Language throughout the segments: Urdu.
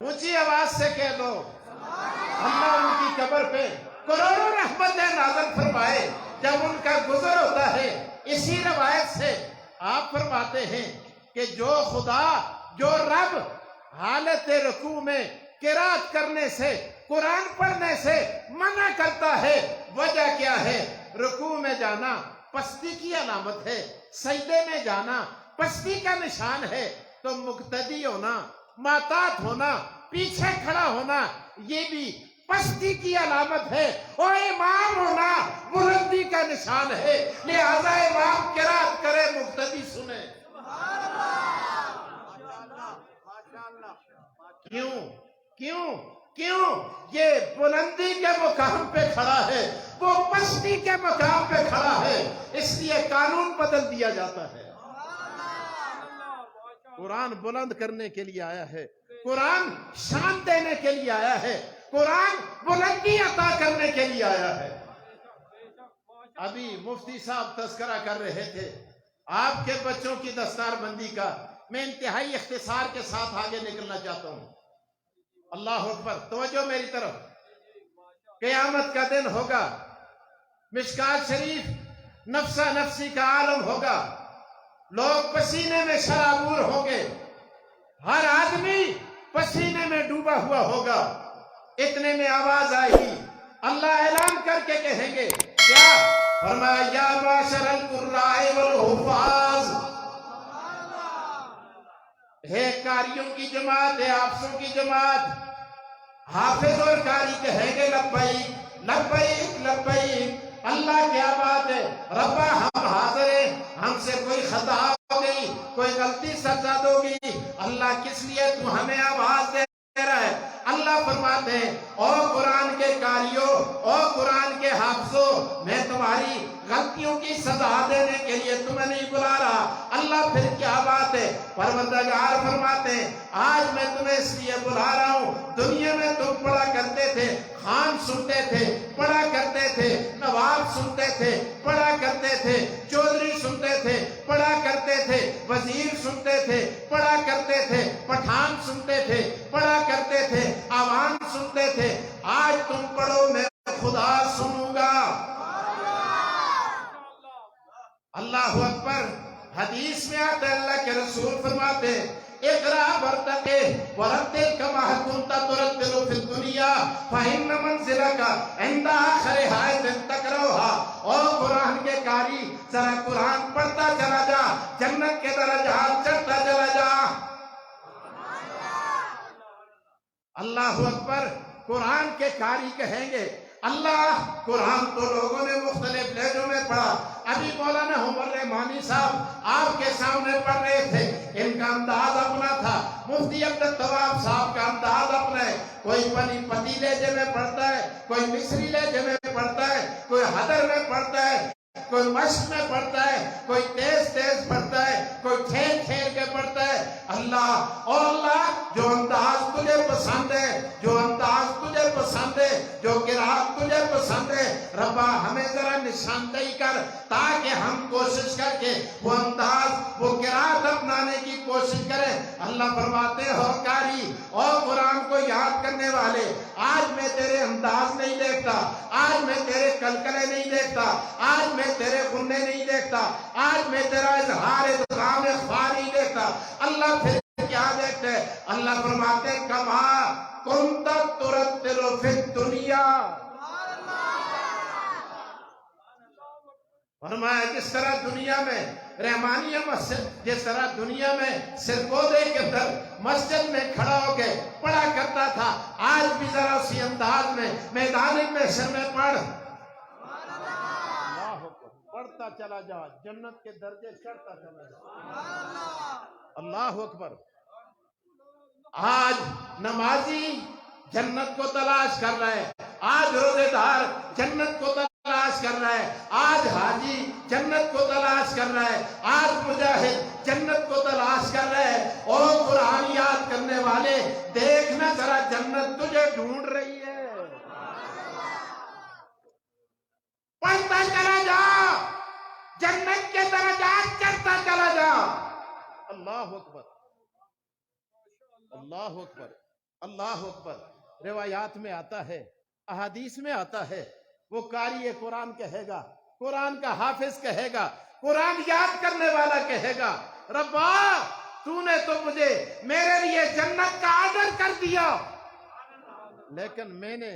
اونچی آواز سے کہہ دو اللہ ان کی قبر پہ کروڑوں رحمتیں نازل فرمائے جب ان کا گزر ہوتا ہے۔ اسی روایت سے آپ فرماتے ہیں کہ جو خدا، جو رب حالت رکوع میں قرات کرنے سے، قرآن پڑھنے سے منع کرتا ہے، وجہ کیا ہے؟ رکوع میں جانا پستی کی علامت ہے، سجدے میں جانا پستی کا نشان ہے، تو مقتدی ہونا، ماتات ہونا، پیچھے کھڑا ہونا یہ بھی پستی کی علامت ہے، اور امام ہونا بلندی کا نشان ہے، لہذا امام قرات کرے، مقتدی سنے۔ کیوں کیوں کیوں؟ یہ بلندی کے مقام پہ کھڑا ہے، وہ پستی کے مقام پہ کھڑا ہے، اس لیے قانون بدل دیا جاتا ہے۔ قرآن بلند کرنے کے لیے آیا ہے، قرآن شان دینے کے لیے آیا ہے، قرآن بلندی عطا کرنے کے لیے آیا ہے۔ ابھی مفتی صاحب تذکرہ کر رہے تھے آپ کے بچوں کی دستار بندی کا، میں انتہائی اختصار کے ساتھ آگے نکلنا چاہتا ہوں۔ اللہ اکبر، توجہ میری طرف۔ قیامت کا دن ہوگا، مشکات شریف نفسا نفسی کا عالم ہوگا، لوگ پسینے میں شرابور ہوں گے، ہر آدمی پسینے میں ڈوبا ہوا ہوگا۔ اتنے میں آواز آئے گی، اللہ اعلان کر کے کہیں گے کیا؟ فرمایا یا معاشر القراء والحفاظ، ہے قاریوں کی جماعت، ہے حافظوں کی جماعت۔ حافظ اور قاری کہیں گے لبیک لبیک لبیک، اللہ کیا بات ہے ربا ہم حاضر ہیں، ہم سے کوئی خطا ہو گئی، کوئی غلطی سرزد ہوگی، اللہ کس لیے تو ہمیں آواز دے رہا ہے؟ اللہ فرماتے ہیں او قرآن کے قاریوں، او قرآن کے حافظوں، میں تمہاری غلطیوں کی سزا دینے کے لیے تمہیں نہیں بلا رہا۔ اللہ پھر کیا بات ہے؟ پروردگار فرماتے ہیں آج میں تمہیں اس لیے بلا رہا ہوں، دنیا میں تم پڑھا کرتے تھے، خان سنتے تھے، پڑھا کرتے تھے، نواب سنتے تھے، پڑھا کرتے تھے، چودھری سنتے تھے، پڑھا کرتے تھے، وزیر سنتے تھے، پڑھا کرتے تھے، پٹھان سنتے تھے، پڑھا کرتے تھے، عوام سنتے تھے۔ آج تم پڑھو، میں خدا سنوں گا۔ اللہ اکبر۔ حدیث میں آتا ہے اللہ کے رسول فرماتے ہیں اقرا برتقے ورتل کما کنت ترتل فی الدنیا فإن منزلک عند آخر آیت تقرأها۔ اور قرآن کے قاری ذرا قرآن پڑھتا چلا جا، جنت کے درجات چڑھتا چلا جا۔ اللہ اکبر۔ قرآن کے قاری کہیں گے اللہ، قرآن تو لوگوں نے مختلف لہجوں میں پڑھا، ابھی مولانا عمر رحمانی صاحب آپ کے سامنے پڑھ رہے تھے، ان کا انداز اپنا تھا، مفتی عبدالتواب صاحب کا انداز اپنا ہے، کوئی پنی پتی لہجے میں پڑھتا ہے، کوئی مصری لہجے میں پڑھتا ہے، کوئی حدر میں پڑھتا ہے، کوئی مشق میں پڑھتا ہے، کوئی تیز تیز پڑھتا ہے، کوئی کھیل کھیل کے پڑھتا ہے۔ اللہ اور اللہ جو انداز تجھے پسند ہے، جو انداز تجھے پسند ہے، جو قرات تجھے پسند ہے، ربا ہمیں ذرا نشاندہی کر تاکہ ہم کوشش کر کے وہ انداز، وہ قرات اپنانے کی کوشش کریں۔ اللہ فرماتے ہو قاری اور قرآن کو یاد کرنے والے، آج میں تیرے انداز نہیں دیکھتا، آج میں تیرے کلکلے نہیں دیکھتا، آج میں تیرے غنّے نہیں دیکھتا، آج میں تیرا اظہار ادغام اخفا نہیں دیکھتا۔ اللہ پھر کیا دیکھتے ہیں؟ اللہ فرماتے ہیں کما کنت ترتل فی الدنیا، فرمایا جس طرح دنیا میں رحمانیہ مسجد، جس طرح دنیا میں سرکودے کے اندر مسجد میں کھڑا ہو کے پڑھا کرتا تھا، آج بھی ذرا اسی انداز میں میدان محشر میں پڑھ، پڑھتا چلا جا، جنت کے درجے چڑھتا چلا جا۔ اللہ اکبر۔ آج نمازی جنت کو تلاش کر رہا ہے، آج روزے دار جنت کو تلاش کر رہا ہے، آج حاجی جنت کو تلاش کر رہا ہے، آج مجاہد جنت کو تلاش کر رہا ہے۔ اور قرآن یاد کرنے والے دیکھنا ذرا، جنت تجھے ڈھونڈ رہی ہے، پڑھتا چلا جا، جنت کے درجات چڑھتا چلا جا۔ اللہ اکبر، اللہ اکبر۔ اللہ اکبر، روایات میں آتا ہے، احادیث میں آتا ہے، وہ قاری قرآن کہے گا، قرآن کا حافظ کہے گا، قرآن یاد کرنے والا کہے گا، ربا تو نے تو مجھے میرے لیے جنت کا آرڈر کر دیا، لیکن میں نے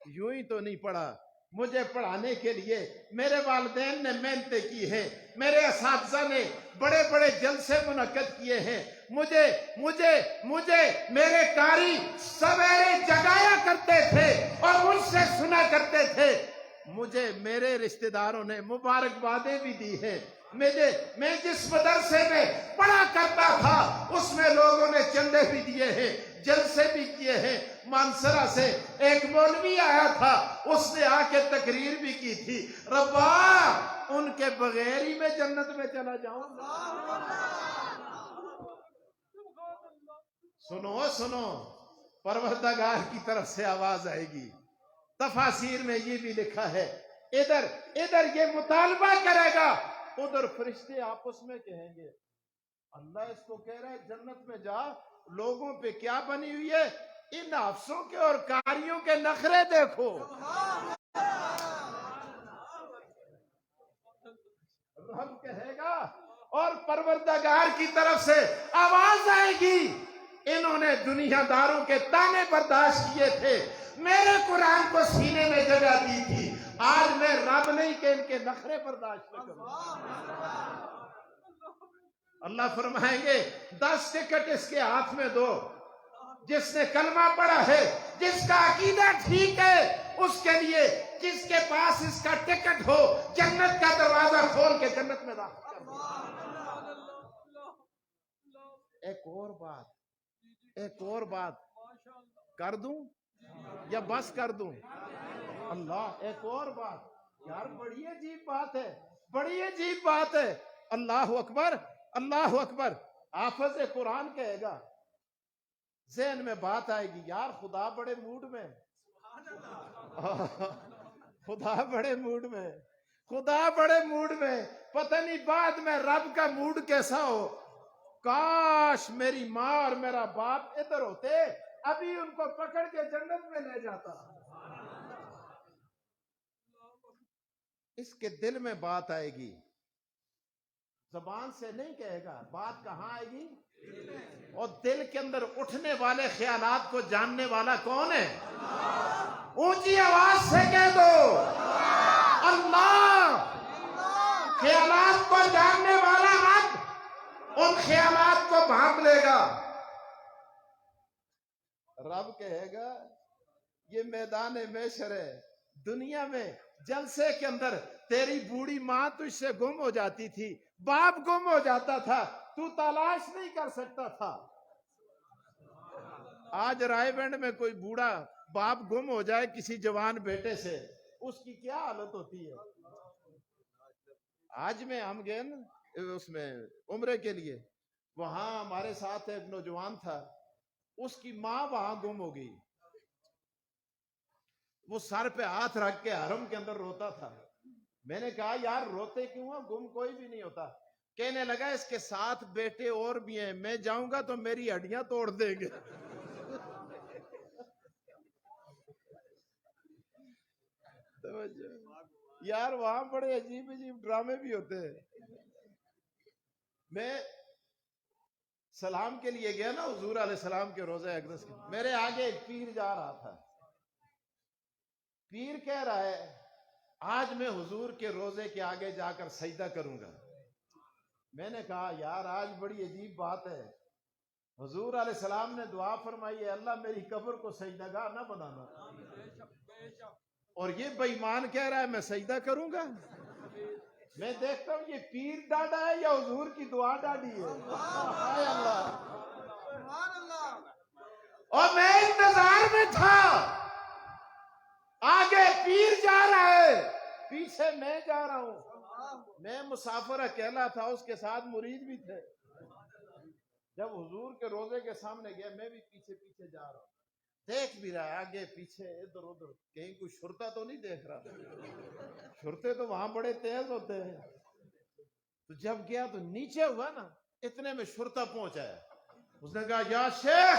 یوں ہی تو نہیں پڑھا، مجھے پڑھانے کے لیے میرے والدین نے محنتیں کی ہیں، میرے اساتذہ نے بڑے بڑے جلسے منعقد کیے ہیں، مجھے میرے قاری سویرے جگایا کرتے تھے اور مجھ سے سنا کرتے تھے، مجھے میرے رشتہ داروں نے مبارکبادیں بھی دی ہیں، میں جس مدرسے میں پڑھا کرتا تھا اس میں لوگوں نے چندے بھی دیے ہیں، جلسے بھی کیے ہیں، مانسرا سے ایک مولوی آیا تھا، اس نے آ کے تقریر بھی کی تھی، ربا ان کے بغیر ہی میں جنت میں چلا جاؤں گا۔ سنو پروردگار کی طرف سے آواز آئے گی، تفاسیر میں یہ بھی لکھا ہے، ادھر یہ مطالبہ کرے گا، ادھر فرشتے آپس میں کہیں گے، اللہ اس کو کہہ رہا ہے جنت میں جا، لوگوں پہ کیا بنی ہوئی ہے، ان حافظوں کے اور قاریوں کے نخرے دیکھو۔ رب کہے گا اور پروردگار کی طرف سے آواز آئے گی، انہوں نے دنیا داروں کے تانے برداشت کیے تھے، میرے قرآن کو سینے میں جگہ دی تھی، آج میں رب نہیں کہ ان کے نخرے برداشت نہ کروں۔ اللہ فرمائیں گے 10 ٹکٹ اس کے ہاتھ میں دو، جس نے کلمہ پڑھا ہے، جس کا عقیدہ ٹھیک ہے، اس کے لیے جس کے پاس اس کا ٹکٹ ہو، جنت کا دروازہ کھول کے جنت میں داخل کر دو۔ ایک اور بات کر دوں یا بس کر دوں؟ اللہ ایک اور بات، یار بڑی عجیب بات ہے، اللہ اکبر، حافظ قرآن کہے گا، ذہن میں بات آئے گی، یار خدا بڑے موڈ میں، خدا بڑے موڈ میں، پتہ نہیں بعد میں رب کا موڈ کیسا ہو، کاش میری ماں اور میرا باپ ادھر ہوتے، ابھی ان کو پکڑ کے جنت میں لے جاتا۔ اس کے دل میں بات آئے گی، زبان سے نہیں کہے گا، بات کہاں آئے گی؟ اور دل کے اندر اٹھنے والے خیالات کو جاننے والا کون ہے؟ اونچی آواز سے کہہ دو، اللہ۔ خیالات کو جاننے والا رب ان خیالات کو بھانپ لے گا۔ رب کہے گا یہ میدان محشر ہے، دنیا میں جلسے کے اندر تیری بوڑھی ماں تجھ سے گم ہو جاتی تھی، باپ گم ہو جاتا تھا، تو تلاش نہیں کر سکتا تھا۔ آج رائے بینڈ میں کوئی بوڑھا باپ گم ہو جائے کسی جوان بیٹے سے، اس کی کیا حالت ہوتی ہے؟ آج میں ہم گئے نا اس میں عمرے کے لیے، وہاں ہمارے ساتھ ایک نوجوان تھا، اس کی ماں وہاں گم ہو گئی، وہ سر پہ ہاتھ رکھ کے حرم کے اندر روتا تھا۔ میں نے کہا یار روتے کیوں ہیں، گم کوئی بھی نہیں ہوتا۔ کہنے لگا اس کے ساتھ بیٹے اور بھی ہیں، میں جاؤں گا تو میری ہڈیاں توڑ دیں گے۔ یار وہاں بڑے عجیب ڈرامے بھی ہوتے ہیں۔ میں سلام کے لیے گیا نا حضور علیہ السلام کے روزہ اقدس کے، میرے آگے ایک پیر جا رہا تھا، پیر کہہ رہا ہے آج میں حضور کے روزے کے آگے جا کر سجدہ کروں گا۔ میں نے کہا یار آج بڑی عجیب بات ہے، حضور علیہ السلام نے دعا فرمائی ہے اللہ میری قبر کو سجدہ گاہ نہ بنانا، اور یہ بے ایمان کہہ رہا ہے میں سجدہ کروں گا۔ میں دیکھتا ہوں یہ پیر ڈاڈا ہے یا حضور کی دعا ڈاڈی ہے؟ اے اللہ، اور میں انتظار میں تھا، آگے پیر جا رہا ہے، پیچھے میں جا رہا ہوں، میں مسافر اکیلا تھا، اس کے ساتھ مرید بھی تھے۔ جب حضور کے روزے کے سامنے گیا میں بھی پیچھے پیچھے جا رہا ہوں، دیکھ بھی رہا ہے آگے پیچھے ادھر ادھر، کہیں کوئی شرطا تو نہیں دیکھ رہا، شرطے تو وہاں بڑے تیز ہوتے ہیں۔ تو جب گیا تو نیچے ہوا نا، اتنے میں شرطا پہنچا ہے، اس نے کہا یا شیخ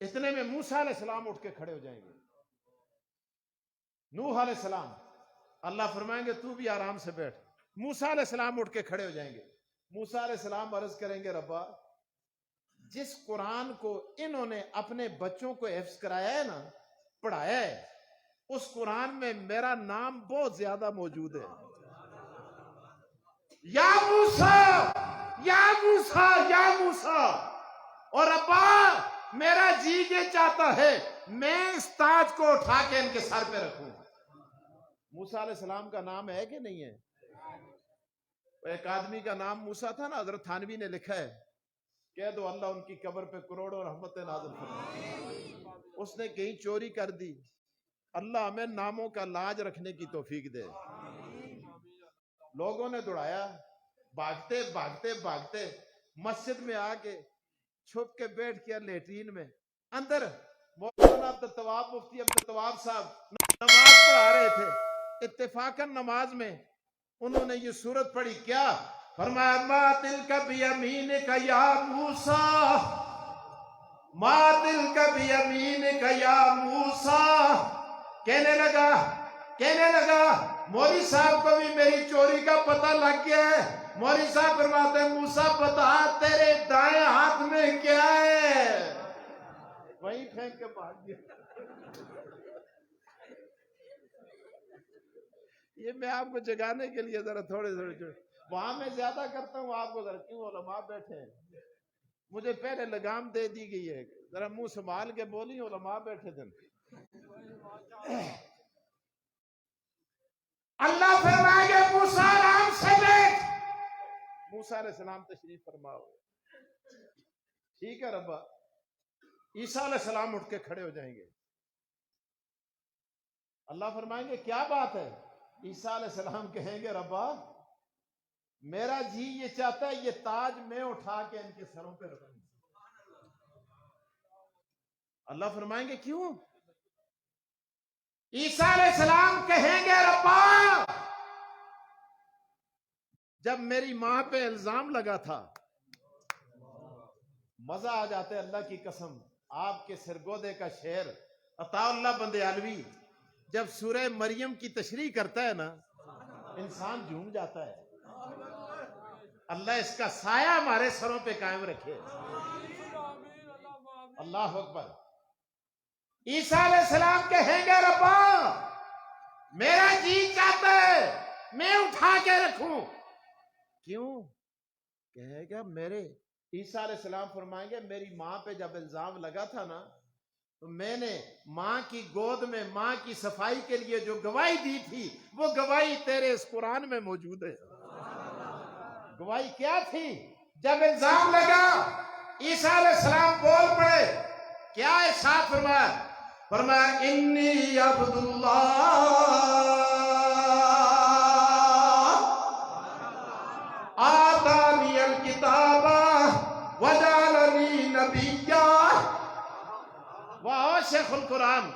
اتنے میں موسیٰ علیہ السلام اٹھ کے کھڑے ہو جائیں گے. نوح علیہ السلام، اللہ فرمائیں گے تو بھی آرام سے بیٹھ. موسیٰ علیہ السلام اٹھ کے کھڑے ہو جائیں گے. موسیٰ علیہ السلام عرض کریں گے ربا جس قرآن کو انہوں نے اپنے بچوں کو حفظ کرایا ہے نا، پڑھایا ہے، اس قرآن میں میرا نام بہت زیادہ موجود ہے. یا موسیٰ یا موسیٰ یا موسیٰ. اور ابا میرا جی یہ چاہتا ہے میں اس تاج کو اٹھا کے ان کے سر پہ رکھوں. موسیٰ علیہ السلام کا نام ہے کہ نہیں ہے؟ ایک آدمی کا نام موسیٰ تھا نا، حضرت تھانوی نے لکھا ہے، کہہ دو اللہ ان کی قبر پہ کروڑوں رحمتیں نازل فرمائے. اس نے کہیں چوری کر دی، اللہ ہمیں ناموں کا لاج رکھنے کی توفیق دے. لوگوں نے دوڑایا، بھاگتے بھاگتے بھاگتے مسجد میں آ کے چھپ کے بیٹھ کیا لیٹرین میں. اندر مولانا عبدالتواب مفتی عبدالتواب صاحب نماز پڑھا رہے تھے. اتفاقاً نماز میں انہوں نے یہ سورت پڑھی. کیا فرمایا؟ ما تلک بیمینک یا موسیٰ، ما تلک بیمینک یا موسیٰ. کہنے لگا مولوی صاحب کو بھی میری چوری کا پتہ لگ گیا ہے. مولوی صاحب فرماتے ہیں موسیٰ بتا تیرے دائیں ہاتھ میں کیا ہے؟ وہیں پھینک کے بھاگ گیا. یہ میں آپ کو جگانے کے لیے ذرا تھوڑے وہاں میں زیادہ کرتا ہوں آپ کو ذرا کیوں علماء بیٹھے ہیں. مجھے پہلے لگام دے دی گئی ہے، ذرا منہ سنبھال کے بولی، علماء بیٹھے تھے. اللہ فرمائے گا موسیٰ آرام سے بیٹھ. موسیٰ علیہ السلام تشریف فرماؤ. ٹھیک ہے ربا. عیسیٰ علیہ السلام اٹھ کے کھڑے ہو جائیں گے. اللہ فرمائیں گے کیا بات ہے؟ عیسیٰ علیہ السلام کہیں گے ربا میرا جی یہ چاہتا ہے یہ تاج میں اٹھا کے ان کے سروں پہ رکھوں. اللہ فرمائیں گے کیوں؟ عیسیٰ علیہ السلام کہیں گے ربا جب میری ماں پہ الزام لگا تھا، مزہ آ جاتا ہے اللہ کی قسم. آپ کے سرگودے کا شعر عطا اللہ بندیالوی جب سورہ مریم کی تشریح کرتا ہے نا، انسان جھوم جاتا ہے. اللہ اس کا سایہ ہمارے سروں پہ قائم رکھے. اللہ اکبر. عیسیٰ علیہ السلام کہیں گے ربا میرا جی چاہتا ہے میں اٹھا کے رکھوں. کیوں؟ کہے گا میرے عیسیٰ علیہ السلام فرمائیں گے میری ماں پہ جب الزام لگا تھا نا تو میں نے ماں کی گود میں ماں کی صفائی کے لیے جو گواہی دی تھی وہ گواہی تیرے اس قرآن میں موجود ہے. گواہی کیا تھی؟ جب الزام لگا عیسیٰ علیہ السلام بول پڑے. کیا ارشاد فرمایا؟ فرمایا انی عبداللہ آتانی الکتاب وجعلنی نبیا. واہ شیخ القرآن،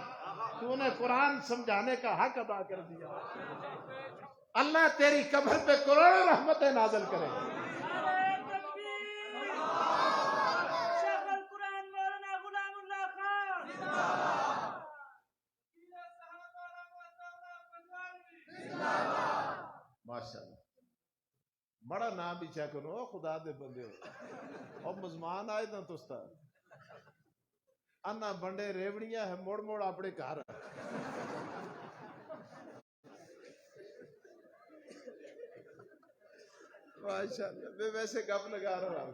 تو نے قرآن سمجھانے کا حق ادا کر دیا. اللہ تیری قبر پہ کروڑوں رحمتیں نازل کرے. ماشاءاللہ. بڑا نام بھی چاہ کرو خدا دے بندے ہو. اور مزمان آئے نا تستا انا بنڈے ریوڑیاں ہے موڑ موڑ اپنے گھر. ماشاءاللہ. میں ویسے گپ لگا رہا ہوں.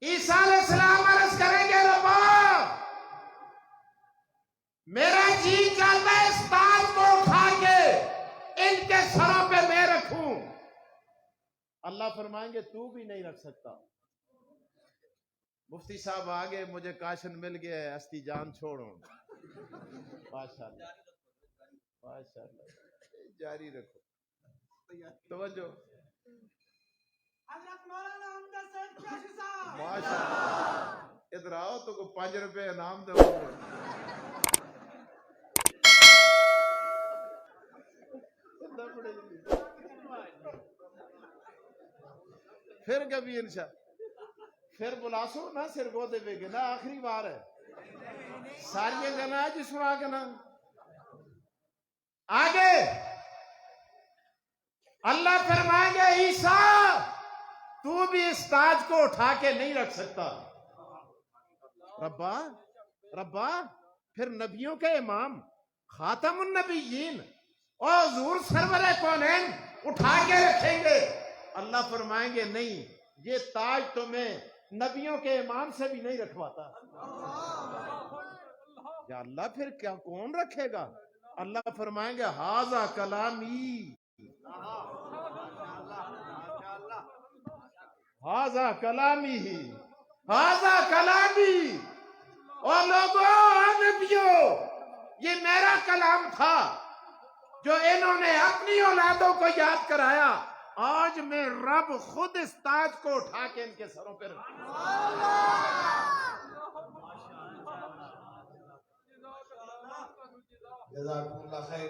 عیسیٰ علیہ السلام عرض کریں گے ربا میرا جی چاہتا ہے اس تاج کو اٹھا کے ان کے سروں پہ میں رکھوں. اللہ فرمائیں گے تو بھی نہیں رکھ سکتا. مفتی صاحب آگے مجھے کاشن مل گیا ہے ہستی جان چھوڑو. ماشاءاللہ ماشاءاللہ. جاری رکھو. توجہ. ماشاءاللہ. ادھر آؤ تو کو 5 روپے انعام دو. پھر کبھی انشاء پھر بلا سو نہ سر کو دے گے نا آخری بار ہے. ساری گنا جی سنا کے نا آگے اللہ فرمائیں گے عیسیٰ تو بھی اس تاج کو اٹھا کے نہیں رکھ سکتا. ربا پھر نبیوں کے امام خاتم النبیین اور حضور سرور کونین اٹھا کے رکھیں گے. اللہ فرمائیں گے نہیں، یہ تاج تمہیں نبیوں کے امام سے بھی نہیں رکھواتا. یا اللہ پھر کیا کون رکھے گا؟ اللہ فرمائیں گے ھذا کلامی، ھذا کلامی ہی، ھذا کلامی. اور لوگوں نبیوں، یہ میرا کلام تھا جو انہوں نے اپنی اولادوں کو یاد کرایا. آج میں رب خود اس تاج کو اٹھا کے ان کے سروں پر جزاکم اللہ خیر.